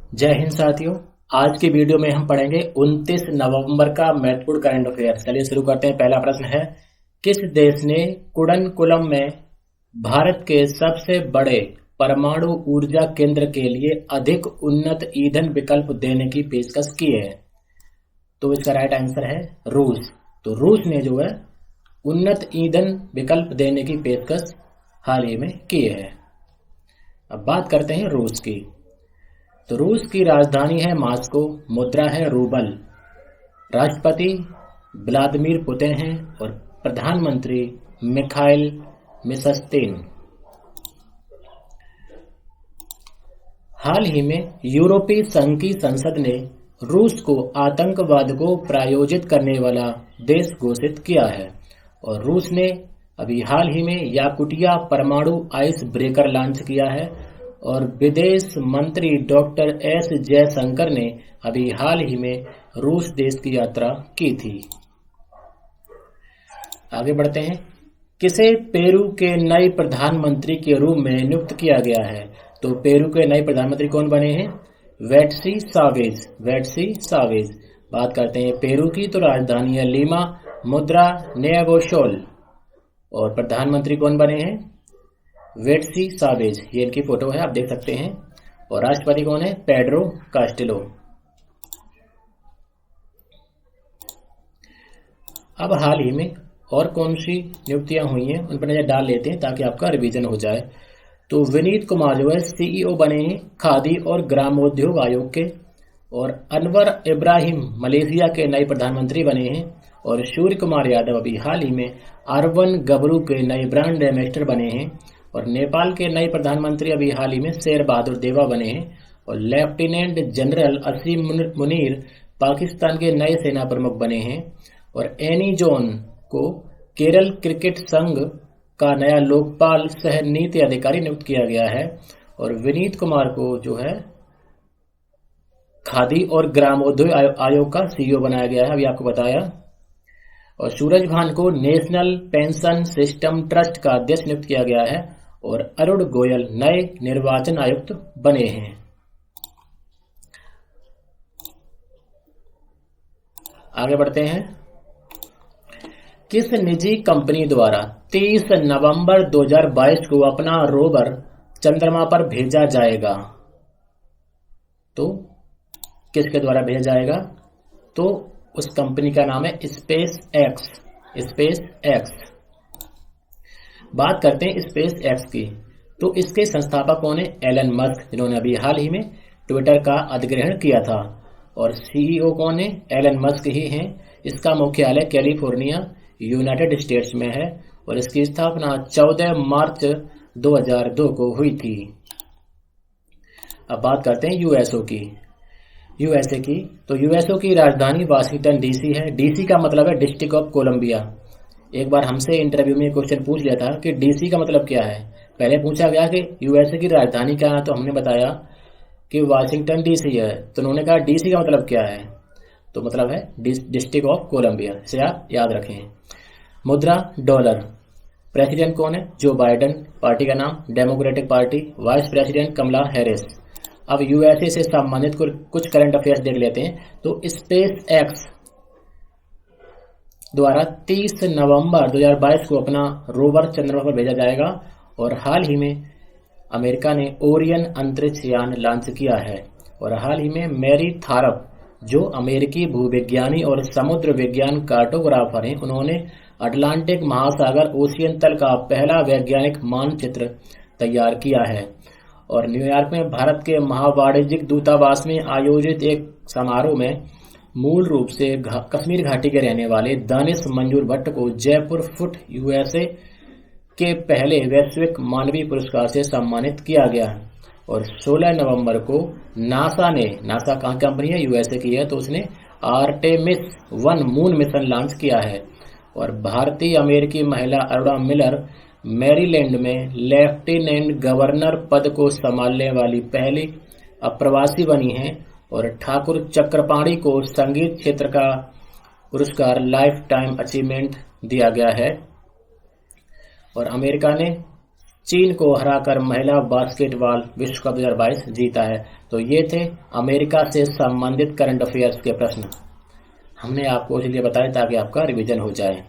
जय हिंद साथियों। आज की वीडियो में हम पढ़ेंगे 29 नवंबर का महत्वपूर्ण करंट अफेयर। चलिए शुरू करते हैं। पहला प्रश्न है, किस देश ने कुडनकुलम में भारत के सबसे बड़े परमाणु ऊर्जा केंद्र के लिए अधिक उन्नत ईंधन विकल्प देने की पेशकश की है? तो इसका राइट आंसर है रूस। तो रूस ने जो है उन्नत ईंधन विकल्प देने की पेशकश हाल ही में की है। अब बात करते हैं रूस की। तो रूस की राजधानी है मॉस्को, मुद्रा है रूबल, राष्ट्रपति व्लादिमीर पुतिन हैं और प्रधानमंत्री मिखाइल मिशस्तिन। हाल ही में यूरोपीय संघ की संसद ने रूस को आतंकवाद को प्रायोजित करने वाला देश घोषित किया है और रूस ने अभी हाल ही में याकुटिया परमाणु आइस ब्रेकर लॉन्च किया है और विदेश मंत्री डॉक्टर एस जयशंकर ने अभी हाल ही में रूस देश की यात्रा की थी। आगे बढ़ते हैं। किसे पेरू के नए प्रधानमंत्री के रूप में नियुक्त किया गया है? तो पेरू के नए प्रधानमंत्री कौन बने हैं? वेटसी सावेज। बात करते हैं पेरू की। तो राजधानी है लीमा, मुद्रा नेगोशोल और प्रधानमंत्री कौन बने हैं? वेटसी सावेज। ये इनकी फोटो है, आप देख सकते हैं। और राष्ट्रपति कौन है? Pedro Castillo. अब हाल ही में और कौन सी नियुक्तियां हुई हैं उन पर नजर डाल लेते हैं ताकि आपका रिवीजन हो जाए। तो विनीत कुमार जो है सीईओ बने हैं खादी और ग्रामोद्योग आयोग के और अनवर इब्राहिम मलेशिया के नए प्रधानमंत्री बने हैं और सूर्य कुमार यादव अभी हाल ही में अर्बन गबरू के नए ब्रांड एम्बेसडर बने हैं और नेपाल के नए प्रधानमंत्री अभी हाल ही में शेर बहादुर देवा बने हैं और लेफ्टिनेंट जनरल असीम मुनीर पाकिस्तान के नए सेना प्रमुख बने हैं और एनी जॉन को केरल क्रिकेट संघ का नया लोकपाल सह नीति अधिकारी नियुक्त किया गया है और विनीत कुमार को जो है खादी और ग्रामोद्योग आयोग का सीईओ बनाया गया है, अभी आपको बताया। और सूरज भान को नेशनल पेंशन सिस्टम ट्रस्ट का अध्यक्ष नियुक्त किया गया है और अरुण गोयल नए निर्वाचन आयुक्त बने हैं। आगे बढ़ते हैं। किस निजी कंपनी द्वारा 30 नवंबर 2022 को अपना रोवर चंद्रमा पर भेजा जाएगा? तो किसके द्वारा भेजा जाएगा? तो उस कंपनी का नाम है स्पेस एक्स। बात करते हैं स्पेस एक्स की। तो इसके संस्थापक कौन है? एलन मस्क, जिन्होंने अभी हाल ही में ट्विटर का अधिग्रहण किया था और सीईओ कौन है? एलन मस्क ही हैं। इसका मुख्यालय कैलिफोर्निया यूनाइटेड स्टेट्स में है और इसकी स्थापना 14 मार्च 2002 को हुई थी। अब बात करते हैं यूएसए की। तो यूएसए की राजधानी वाशिंगटन डीसी है। डीसी का मतलब है डिस्ट्रिक्ट ऑफ कोलंबिया। एक बार हमसे इंटरव्यू में क्वेश्चन पूछ लिया था कि डीसी का मतलब क्या है। पहले पूछा गया कि यूएसए की राजधानी क्या है, तो हमने बताया कि वाशिंगटन डीसी है। तो उन्होंने कहा डीसी का मतलब क्या है? तो मतलब है डिस्ट्रिक्ट ऑफ कोलंबिया। इसे आप याद रखें। मुद्रा डॉलर। प्रेसिडेंट कौन है? जो बाइडेन, पार्टी का नाम Democratic party, vice president Kamala Harris. अब यूएसए से संबंधित कुछ करंट अफेयर्स देख लेते हैं। तो स्पेस एक्स द्वारा 30 नवंबर 2022 को अपना रोवर चंद्रमा पर भेजा जाएगा और हाल ही में अमेरिका ने ओरियन अंतरिक्ष यान लॉन्च किया है और हाल ही में मैरी थारप, जो अमेरिकी भूविज्ञानी और समुद्र विज्ञान कार्टोग्राफर हैं, उन्होंने अटलांटिक महासागर ओशियन तल का पहला वैज्ञानिक मानचित्र तैयार किया है। और न्यूयॉर्क में भारत के महावाणिज्यिक दूतावास में आयोजित एक समारोह में मूल रूप से कश्मीर घाटी के रहने वाले दानिश मंजूर भट्ट को जयपुर फुट यूएसए के पहले वैश्विक मानवीय पुरस्कार से सम्मानित किया गया और 16 नवंबर को नासा कहाँ कंपनी है? यूएसए की है। तो उसने आर्टेमिस 1 मून मिशन लॉन्च किया है और भारतीय अमेरिकी महिला अरुणा मिलर मैरीलैंड में लेफ्टिनेंट गवर्नर पद को संभालने वाली पहली अप्रवासी बनी हैं और ठाकुर चक्रपाणी को संगीत क्षेत्र का पुरस्कार लाइफ टाइम अचीवमेंट दिया गया है। और अमेरिका ने चीन को हराकर महिला बास्केटबॉल विश्व कप 2022 जीता है। तो ये थे अमेरिका से संबंधित करंट अफेयर्स के प्रश्न। हमने आपको इसलिए बताया ताकि आपका रिवीजन हो जाए।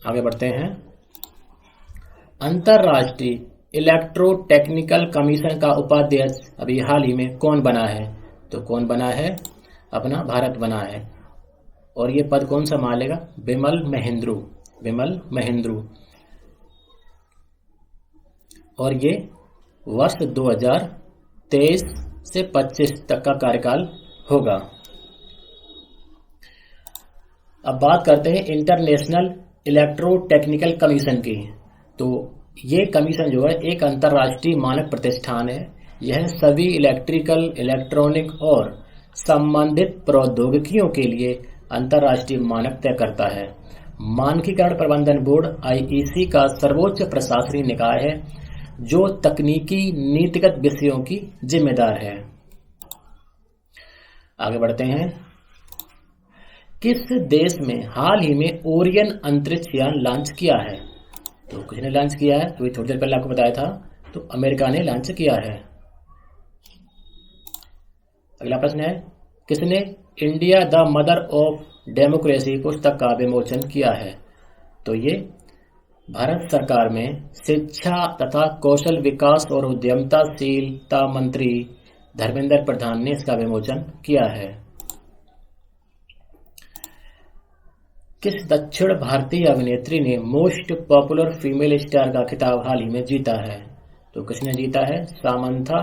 आगे बढ़ते हैं। अंतरराष्ट्रीय इलेक्ट्रो टेक्निकल कमीशन का उपाध्यक्ष अभी हाल ही में कौन बना है? तो कौन बना है? अपना भारत बना है। और ये पद कौन संभालेगा? बिमल महेंद्रू। बिमल महेंद्रू। और ये वर्ष 2023 से 25 तक का कार्यकाल होगा। अब बात करते हैं इंटरनेशनल इलेक्ट्रो टेक्निकल कमीशन की। तो ये कमीशन जो है एक अंतरराष्ट्रीय मानक प्रतिष्ठान है। यह सभी इलेक्ट्रिकल, इलेक्ट्रॉनिक और संबंधित प्रौद्योगिकियों के लिए अंतरराष्ट्रीय मानक तय करता है। मानकीकरण प्रबंधन बोर्ड आईईसी का सर्वोच्च प्रशासनिक निकाय है जो तकनीकी नीतिगत विषयों की जिम्मेदार है। आगे बढ़ते हैं। किस देश में हाल ही में ओरियन अंतरिक्ष यान लॉन्च किया है? तो किसने लॉन्च किया है? अभी थोड़ी देर पहले आपको बताया था। तो अमेरिका ने लॉन्च किया है। अगला प्रश्न है, किसने India the mother of democracy पुस्तक का विमोचन किया है? तो ये भारत सरकार में शिक्षा तथा कौशल विकास और उद्यमशीलता मंत्री धर्मेंद्र प्रधान ने इसका विमोचन किया है। किस दक्षिण भारतीय अभिनेत्री ने मोस्ट पॉपुलर फीमेल स्टार का खिताब हाल ही में जीता है? तो किसने जीता है? सामंथा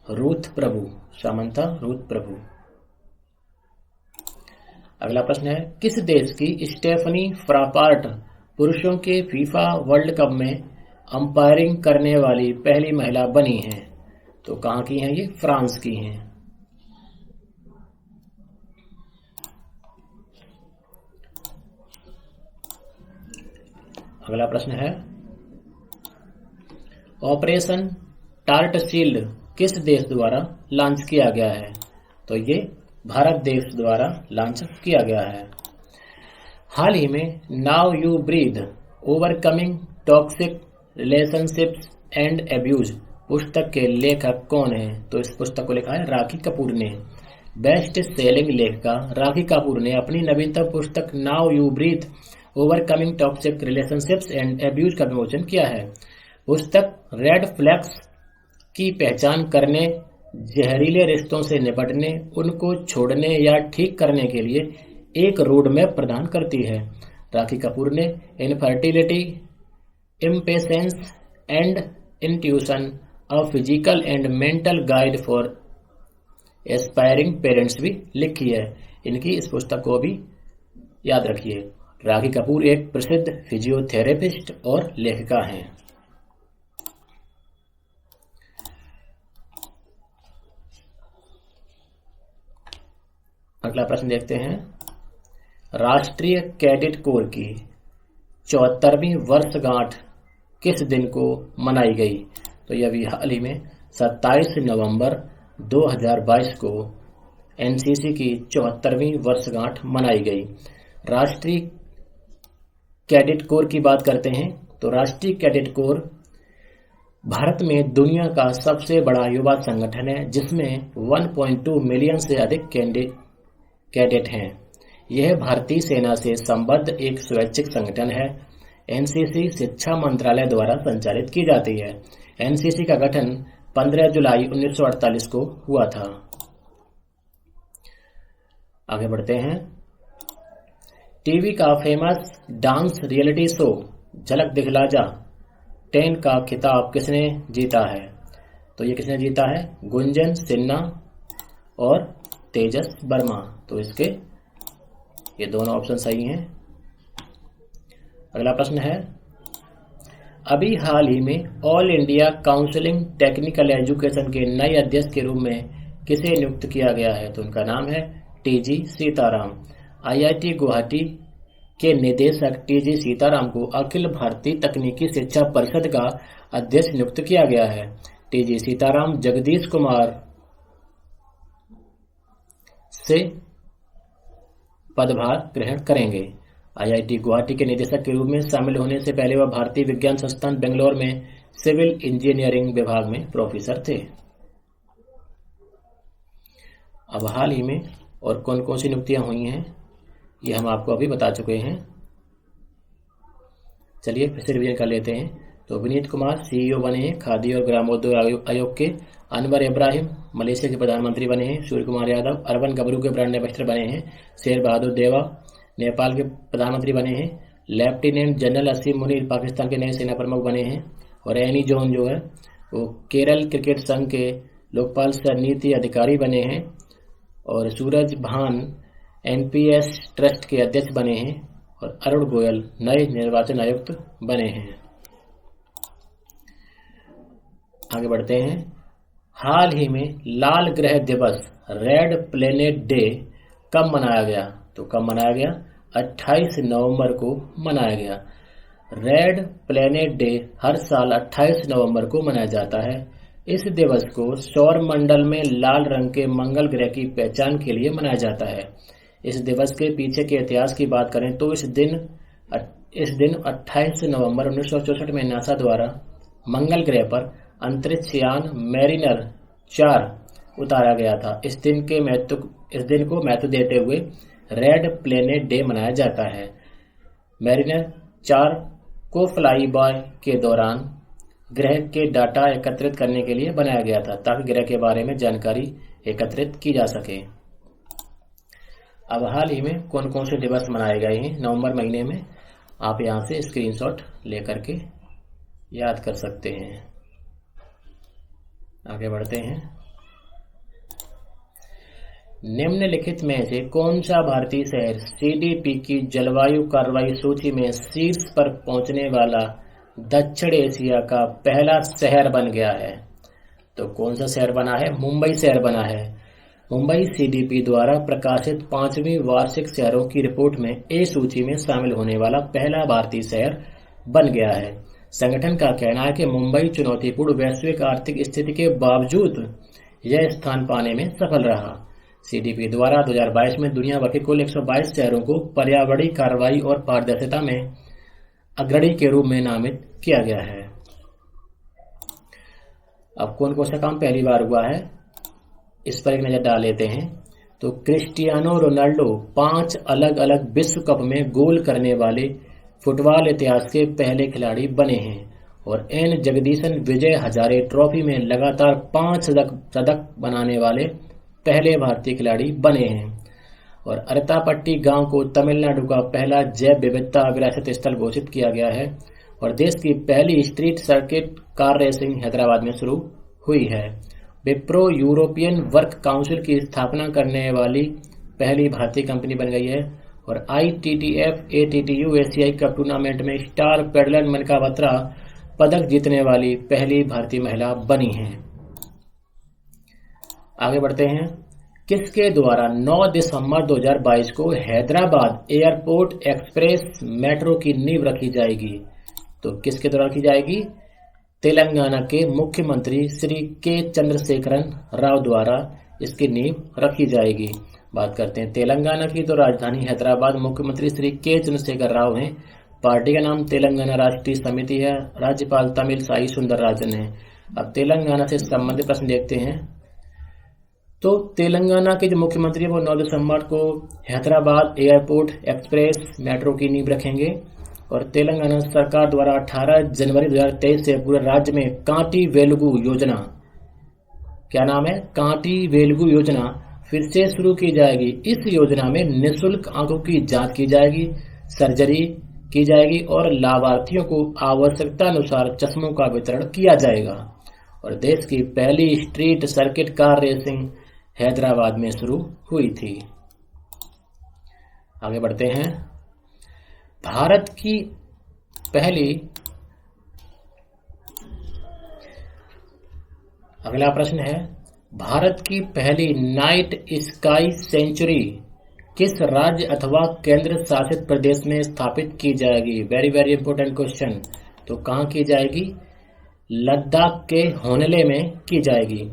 रूथ प्रभु। सामंथा रूथ प्रभु। अगला प्रश्न है, किस देश की स्टेफनी फ्रापार्ट पुरुषों के फीफा वर्ल्ड कप में अंपायरिंग करने वाली पहली महिला बनी हैं? तो कहां की हैं ये? फ्रांस की हैं। अगला प्रश्न है, ऑपरेशन टार्ट शील्ड किस देश द्वारा लॉन्च किया गया है? तो ये भारत देश द्वारा लॉन्च किया गया है। हाल ही में now you breathe overcoming toxic relationships and abuse पुस्तक के लेखक कौन है? तो इस पुस्तक को लिखा है राखी कपूर ने। बेस्ट सेलिंग लेखिका राखी कपूर ने अपनी नवीनतम पुस्तक now you breathe overcoming toxic relationships and abuse का विमोचन किया है। पुस्तक रेड फ्लैग्स की पहचान करने, जहरीले रिश्तों से निपटने, उनको छोड़ने या ठीक करने के लिए एक रोड मैप प्रदान करती है। राखी कपूर ने infertility, impatience and intuition, a physical and mental guide for aspiring parents भी लिखी है। इनकी इस पुस्तक को भी याद रखिए। राखी कपूर एक प्रसिद्ध फिजियोथेरेपिस्ट और लेखिका हैं। अगला प्रश्न देखते हैं, राष्ट्रीय कैडेट कोर की 74वीं वर्षगांठ किस दिन को मनाई गई? तो यह भी हाल ही में 27 नवंबर 2022 को एनसीसी की 74वीं वर्षगांठ मनाई गई। राष्ट्रीय कैडेट कोर की बात करते हैं तो राष्ट्रीय कैडेट कोर भारत में दुनिया का सबसे बड़ा युवा संगठन है जिसमें 1.2 मिलियन से अधिक कैडेट हैं। यह भारतीय सेना से संबद्ध एक स्वैच्छिक संगठन है। एनसीसी शिक्षा मंत्रालय द्वारा संचालित की जाती है। एनसीसी का गठन 15 जुलाई 1948 को हुआ था। आगे बढ़ते हैं। टीवी का फेमस डांस रियलिटी शो झलक दिखला जा 10 का खिताब किसने जीता है? तो ये किसने जीता है? गुंजन सिन्हा और तेजस वर्मा। तो इसके ये दोनों ऑप्शन सही हैं। अगला प्रश्न है, अभी हाल ही में all India counselling technical education के नए अध्यक्ष के रूप में किसे नियुक्त किया गया है? तो उनका नाम है टीजी सीताराम। आईआईटी गुवाहाटी के निदेशक टीजी सीताराम को अखिल भारतीय तकनीकी शिक्षा परिषद का अध्यक्ष नियुक्त किया गया है। टीजी सीताराम जगदीश कुमार से पदभार ग्रहण करेंगे। IIT गुवाहाटी के निदेशक के रूप में शामिल होने से पहले वह भारतीय विज्ञान संस्थान बेंगलोर में सिविल इंजीनियरिंग विभाग में प्रोफेसर थे। अब हाल ही में और कौन कौन सी नियुक्तियां हुई हैं ये हम आपको अभी बता चुके हैं। चलिए फिर से रिवीजन कर लेते हैं। तो विनीत कुमार CEO बने हैं खादी और ग्रामोद्योग आयोग के। अनवर इब्राहिम मलेशिया के प्रधानमंत्री बने हैं। सूर्य कुमार यादव अर्बन गबरू के ब्रांड एम्बेसडर बने हैं। शेर बहादुर देवा नेपाल के प्रधानमंत्री बने हैं। लेफ्टिनेंट जनरल असीम मुनीर पाकिस्तान के नए सेना प्रमुख बने हैं। और एनी जॉन जो है वो केरल क्रिकेट संघ के लोकपाल सह नीति अधिकारी बने हैं। और सूरज भान NPS ट्रस्ट के अध्यक्ष बने हैं। और अरुण गोयल नए निर्वाचन आयुक्त बने हैं। आगे बढ़ते हैं। हाल ही में लाल ग्रह दिवस रेड प्लेनेट डे कब मनाया गया? तो कब मनाया गया? 28 नवंबर को मनाया गया। रेड प्लेनेट डे हर साल 28 नवंबर को मनाया जाता है। इस दिवस को सौर मंडल में लाल रंग के मंगल ग्रह की पहचान के लिए मनाया जाता है। इस दिवस के पीछे के इतिहास की बात करें तो इस दिन 28 नवंबर 1964 में नासा द्वारा मंगल ग्रह पर अंतरिक्ष यान मैरिनर 4 उतारा गया था। इस दिन को महत्व देते हुए रेड प्लेनेट डे मनाया जाता है। मैरिनर 4 को फ्लाई बाय के दौरान ग्रह के डाटा एकत्रित करने के लिए बनाया गया था ताकि ग्रह के बारे में जानकारी एकत्रित की जा सके। अब हाल ही में कौन कौन से दिवस मनाए गए हैं नवंबर महीने में, आप यहां से स्क्रीनशॉट लेकर के याद कर सकते हैं। आगे बढ़ते हैं। निम्नलिखित में से कौन सा भारतीय शहर CDP की जलवायु कार्रवाई सूची में शीर्ष पर पहुंचने वाला दक्षिण एशिया का पहला शहर बन गया है? तो कौन सा शहर बना है? मुंबई शहर बना है। मुंबई CDP द्वारा प्रकाशित 5वीं वार्षिक शहरों की रिपोर्ट में ए सूची में शामिल होने वाला पहला भारतीय शहर बन गया है। संगठन का कहना है कि मुंबई चुनौतीपूर्ण वैश्विक आर्थिक स्थिति के बावजूद यह स्थान पाने में सफल रहा। CDP द्वारा 2022 में दुनिया भर के कुल 122 शहरों को पर्यावरणीय कार्रवाई और पारदर्शिता में अग्रणी के रूप में नामित किया गया है। अब कौन कौन सा काम पहली बार हुआ है इस पर एक नजर डाल लेते हैं। तो क्रिस्टियानो रोनाल्डो 5 अलग अलग विश्व कप में गोल करने वाले फुटबॉल इतिहास के पहले खिलाड़ी बने हैं। और N जगदीशन विजय हजारे ट्रॉफी में लगातार 5 सदक बनाने वाले पहले भारतीय खिलाड़ी बने हैं। और अरतापट्टी गांव को तमिलनाडु का पहला जैव विविधता विरासत स्थल घोषित किया गया है। और देश की पहली street circuit car racing Hyderabad में शुरू हुई है। विप्रो यूरोपियन वर्क काउंसिल की स्थापना करने वाली पहली भारतीय कंपनी बन गई है। और ITTF ATTU एशियाई कप टूर्नामेंट में स्टार पेडलर मनिका बत्रा पदक जीतने वाली पहली भारतीय महिला बनी हैं। आगे बढ़ते हैं। किसके द्वारा 9 दिसंबर 2022 को हैदराबाद एयरपोर्ट एक्सप्रेस मेट्रो की नींव रखी जाएगी? तो किसके द्वारा की जाएगी? तेलंगाना के मुख्यमंत्री श्री के चंद्रशेखरन राव द्वारा इसकी नींव रखी जाएगी। बात करते हैं तेलंगाना की, तो राजधानी हैदराबाद मुख्यमंत्री श्री के चंद्रशेखर राव हैं। पार्टी का नाम तेलंगाना राष्ट्रीय समिति है। राज्यपाल तमिल साई सुंदरराजन है। अब तेलंगाना से संबंधित प्रश्न देखते हैं। तो तेलंगाना के जो मुख्यमंत्री है वो 9 दिसंबर को हैदराबाद एयरपोर्ट एक्सप्रेस मेट्रो की नींव रखेंगे। और तेलंगाना सरकार द्वारा 18 जनवरी 2023 से पूरे राज्य में कांटी वेलुगु योजना, क्या नाम है? कांटी वेलुगु योजना फिर से शुरू की जाएगी। इस योजना में निःशुल्क आंखों की जांच की जाएगी, सर्जरी की जाएगी और लाभार्थियों को आवश्यकता अनुसार चश्मों का वितरण किया जाएगा। और देश की पहली street circuit car racing Hyderabad में शुरू हुई थी। आगे बढ़ते हैं। भारत की पहली, अगला प्रश्न है, भारत की पहली नाइट स्काई सेंचुरी किस राज्य अथवा केंद्र शासित प्रदेश में स्थापित की जाएगी? Very very important question. तो कहां की जाएगी? लद्दाख के होनले में की जाएगी।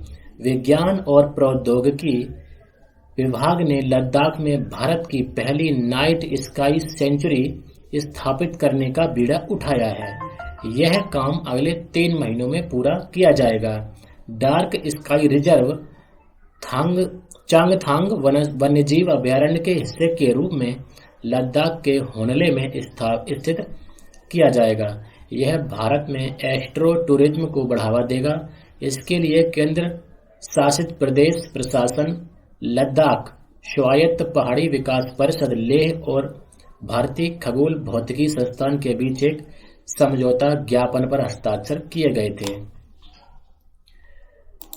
विज्ञान और प्रौद्योगिकी विभाग ने लद्दाख में भारत की पहली नाइट स्काई सेंचुरी स्थापित करने का बीड़ा उठाया है। यह काम अगले 3 महीनों में पूरा किया जाएगा। डार्क स्काई रिजर्व चांगथांग वन्यजीव अभयारण्य के हिस्से के रूप में लद्दाख के होनले में स्थित किया जाएगा। यह भारत में एस्ट्रो टूरिज्म को बढ़ावा देगा। इसके लिए केंद्र शासित प्रदेश प्रशासन, लद्दाख स्वायत्त पहाड़ी विकास परिषद लेह और भारतीय खगोल भौतिकी संस्थान के बीच एक समझौता ज्ञापन पर हस्ताक्षर किए गए थे।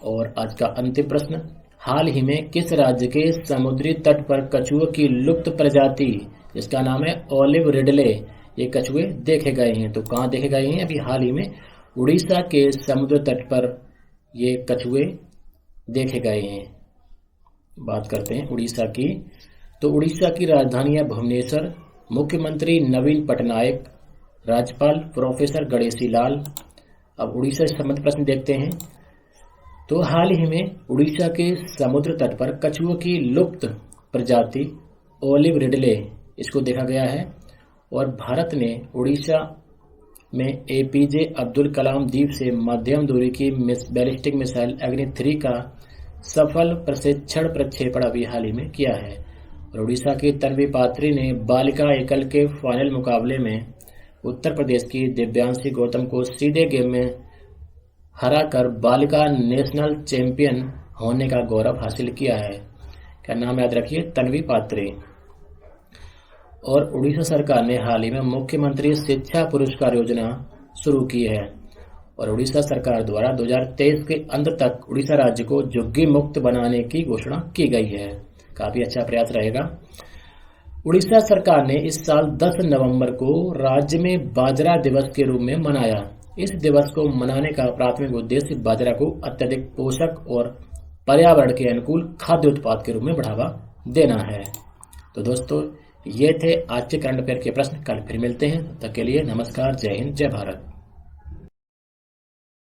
और आज का अंतिम प्रश्न, हाल ही में किस राज्य के समुद्री तट पर कछुओं की लुप्त प्रजाति जिसका नाम है ओलिव रिडले, ये कछुए देखे गए हैं? तो कहाँ देखे गए हैं? अभी हाल ही में उड़ीसा के समुद्र तट पर ये कछुए देखे गए हैं। बात करते हैं उड़ीसा की। तो उड़ीसा की राजधानी है भुवनेश्वर। मुख्यमंत्री नवीन पटनायक, राज्यपाल प्रोफेसर गणेशी लाल। अब उड़ीसा से संबंधित प्रश्न देखते हैं। तो हाल ही में उड़ीसा के समुद्र तट पर कछुओं की लुप्त प्रजाति ओलिव रिडले इसको देखा गया है। और भारत ने उड़ीसा में एपीजे अब्दुल कलाम द्वीप से मध्यम दूरी की बैलिस्टिक मिसाइल अग्नि 3 का सफल प्रशिक्षण प्रक्षेपण अभी हाल ही में किया है। और उड़ीसा की तन्वी पात्री ने बालिका एकल के फाइनल मुकाबले में उत्तर प्रदेश की दिव्यांशी गौतम को सीधे गेम में हराकर बालिका नेशनल चैंपियन होने का गौरव हासिल किया है। क्या नाम याद रखिए? तन्वी पात्री। और उड़ीसा सरकार ने हाल ही में मुख्यमंत्री शिक्षा पुरस्कार योजना शुरू की है। और उड़ीसा सरकार द्वारा 2023 के अंत तक उड़ीसा राज्य को झुग्गी मुक्त बनाने की घोषणा की गई है। काफी अच्छा प्रयास रहेगा। उड़ीसा सरकार ने इस साल 10 नवंबर को राज्य में बाजरा दिवस के रूप में मनाया। इस दिवस को मनाने का प्राथमिक उद्देश्य बाजरा को अत्यधिक पोषक और पर्यावरण के अनुकूल खाद्य उत्पाद के रूप में बढ़ावा देना है। तो दोस्तों, ये थे आज के करंट अफेयर के प्रश्न। कल फिर मिलते हैं। तब तक के लिए नमस्कार, जय हिंद, जय भारत।